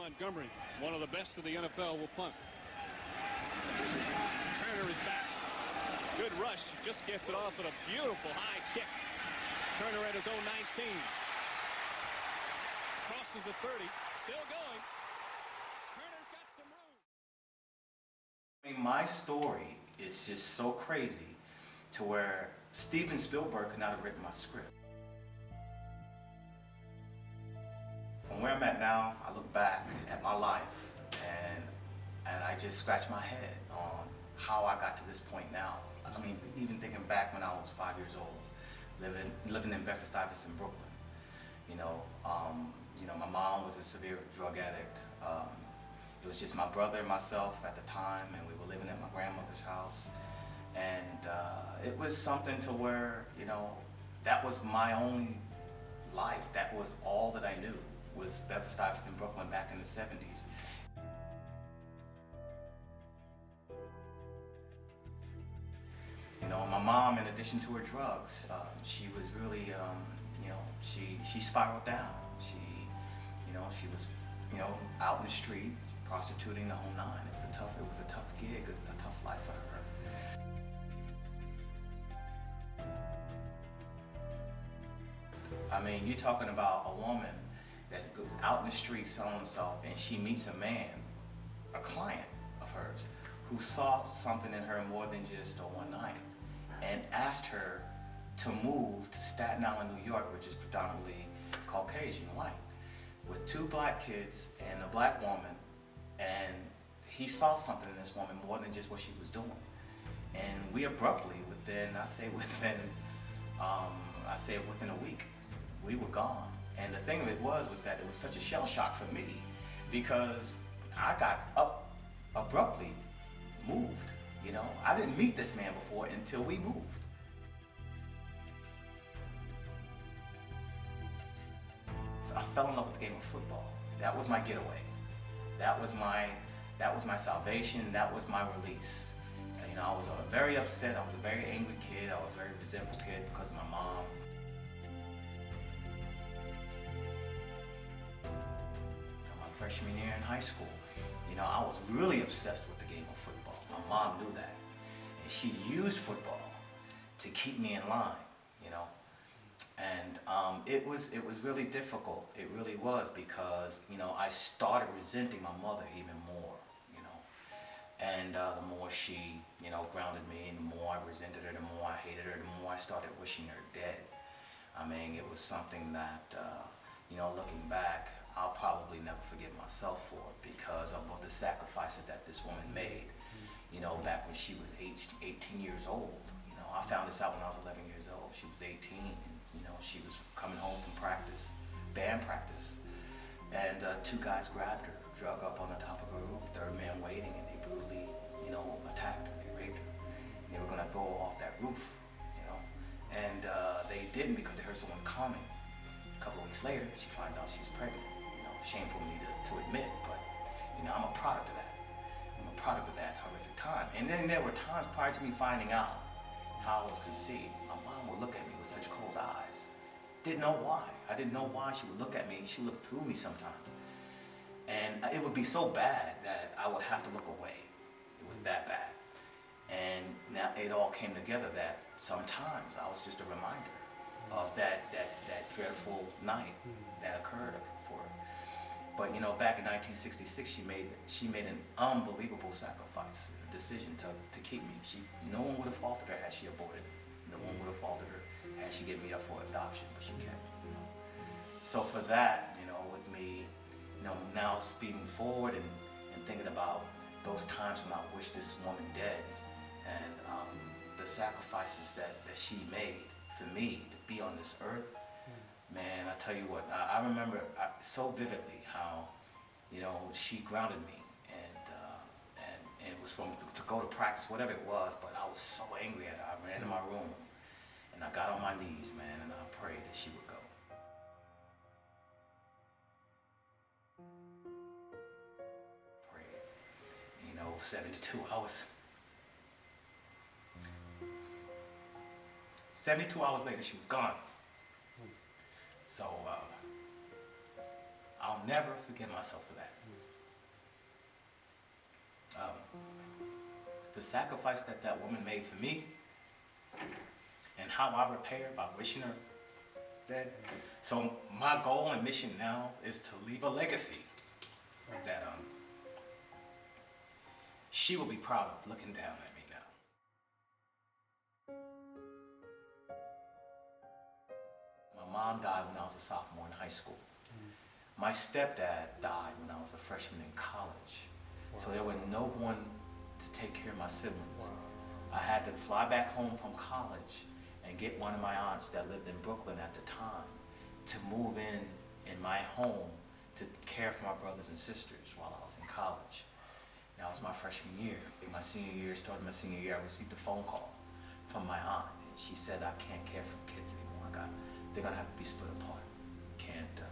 Montgomery, one of the best of the NFL, will punt. Turner is back. Good rush. Just gets it off at a beautiful high kick. Turner at his own 19. Crosses the 30. Still going. Turner's got some room. I mean, my story is just so crazy to where Steven Spielberg could not have written my script. From where I'm at now, I look back at my life and I just scratch my head on how I got to this point now. I mean, even thinking back when I was 5 years old, living in Bedford-Stuyvesant, Brooklyn. You know, my mom was a severe drug addict. It was just my brother and myself at the time, and we were living at my grandmother's house. And it was something to where, you know, that was my only life. That was all that I knew, was Bedford-Stuyvesant, Brooklyn back in the 70s. You know, my mom, in addition to her drugs, she was really, you know, she spiraled down. She was, you know, out in the street, prostituting the whole nine. It was a tough gig, a tough life for her. I mean, you're talking about a woman that goes out in the street selling herself, and she meets a man, a client of hers, who saw something in her more than just a one night, and asked her to move to Staten Island, New York, which is predominantly Caucasian white, with 2 black kids and a black woman. And he saw something in this woman more than just what she was doing. And we abruptly, within a week, we were gone. And the thing of it was that it was such a shell shock for me, because I got abruptly moved. You know, I didn't meet this man before until we moved. I fell in love with the game of football. That was my getaway. That was my salvation. That was my release. And, you know, I was very upset. I was a very angry kid. I was a very resentful kid because of my mom. My freshman year in high school, you know, I was really obsessed with the game of football. My mom knew that, and she used football to keep me in line, you know. And it was really difficult. It really was, because, you know, I started resenting my mother even more, you know. And the more she, you know, grounded me, and the more I resented her, the more I hated her, the more I started wishing her dead. I mean, it was something that, you know, looking back, I'll probably never forgive myself for, because of the sacrifices that this woman made, you know, back when she was 18 years old. You know, I found this out when I was 11 years old. She was 18, and, you know, she was coming home from practice, band practice, and 2 guys grabbed her, drug up on the top of her roof, 3rd man waiting, and they brutally, you know, attacked her, they raped her, and they were gonna throw her off that roof, you know, and they didn't, because they heard someone coming. A couple of weeks later, she finds out she's pregnant. You know, shameful for me to admit, but, you know, I'm a product of that. I'm a product of that horrific time. And then there were times prior to me finding out how I was conceived, my mom would look at me with such cold eyes. Didn't know why. I didn't know why she would look at me. She looked through me sometimes. And it would be so bad that I would have to look away. It was that bad. And now it all came together that sometimes I was just a reminder of that dreadful night that occurred for her. But, you know, back in 1966, she made an unbelievable sacrifice, a decision to keep me. No one would have faulted her had she aborted. No one would have faulted her had she given me up for adoption, but she kept me, you know. So for that, you know, with me, you know, now speeding forward and thinking about those times when I wished this woman dead, and the sacrifices that she made for me to be on this earth, man, I tell you what, I remember so vividly how, you know, she grounded me, and it was to go to practice, whatever it was, but I was so angry at her. I ran to my room, and I got on my knees, man, and I prayed that she would go. Prayed. You know, 72 hours. 72 hours later, she was gone. So, I'll I'll never forgive myself for that. The sacrifice that that woman made for me, and how I repay her by wishing her dead. So my goal and mission now is to leave a legacy that she will be proud of looking down at me now. My mom died when I was a sophomore in high school. My stepdad died when I was a freshman in college. So there was no one to take care of my siblings. I had to fly back home from college and get one of my aunts that lived in Brooklyn at the time to move in my home to care for my brothers and sisters while I was in college. That was my freshman year. In my senior year, starting my senior year, I received a phone call from my aunt. And she said, I can't care for the kids anymore. They're gonna have to be split apart.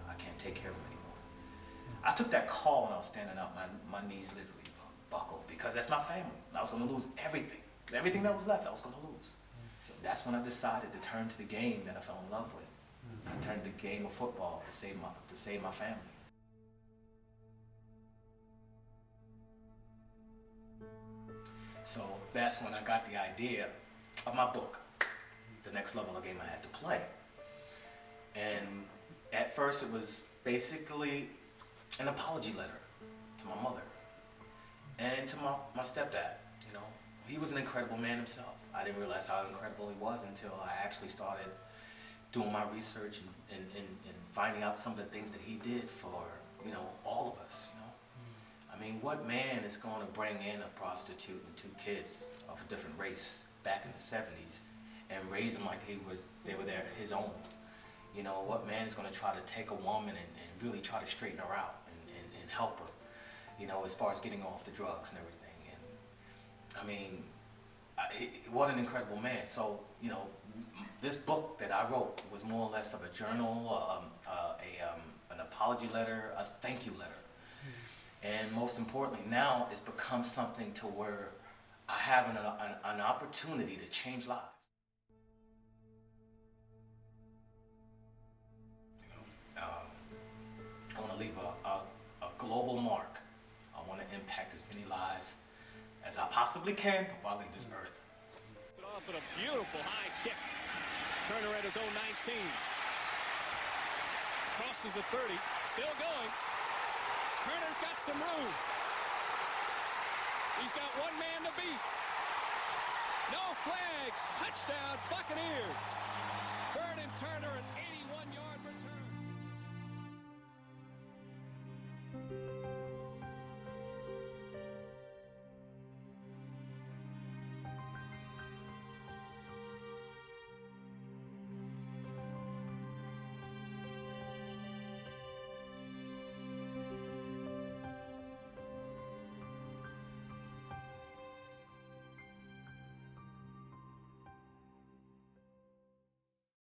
I can't take care of them anymore. I took that call when I was standing up. My knees literally buckled because that's my family. I was gonna lose everything. Everything that was left, I was gonna lose. So that's when I decided to turn to the game that I fell in love with. I turned to the game of football to save my family. So that's when I got the idea of my book, The Next Level of Game I Had to Play. And at first it was basically an apology letter to my mother and to my stepdad. You know, he was an incredible man himself. I didn't realize how incredible he was until I actually started doing my research and finding out some of the things that he did for, you know, all of us, you know. I mean, what man is going to bring in a prostitute and 2 kids of a different race back in the 70s and raise them like they were his own? You know, what man is going to try to take a woman and really try to straighten her out and help her, you know, as far as getting off the drugs and everything? And I mean, what an incredible man. So, you know, this book that I wrote was more or less of a journal, an apology letter, a thank you letter. And most importantly, now it's become something to where I have an opportunity to change lives. I want to leave a global mark. I want to impact as many lives as I possibly can before I leave this earth. It off with a beautiful high kick. Turner at his own 19. Crosses the 30. Still going. Turner's got some room. He's got one man to beat. No flags. Touchdown, Buccaneers.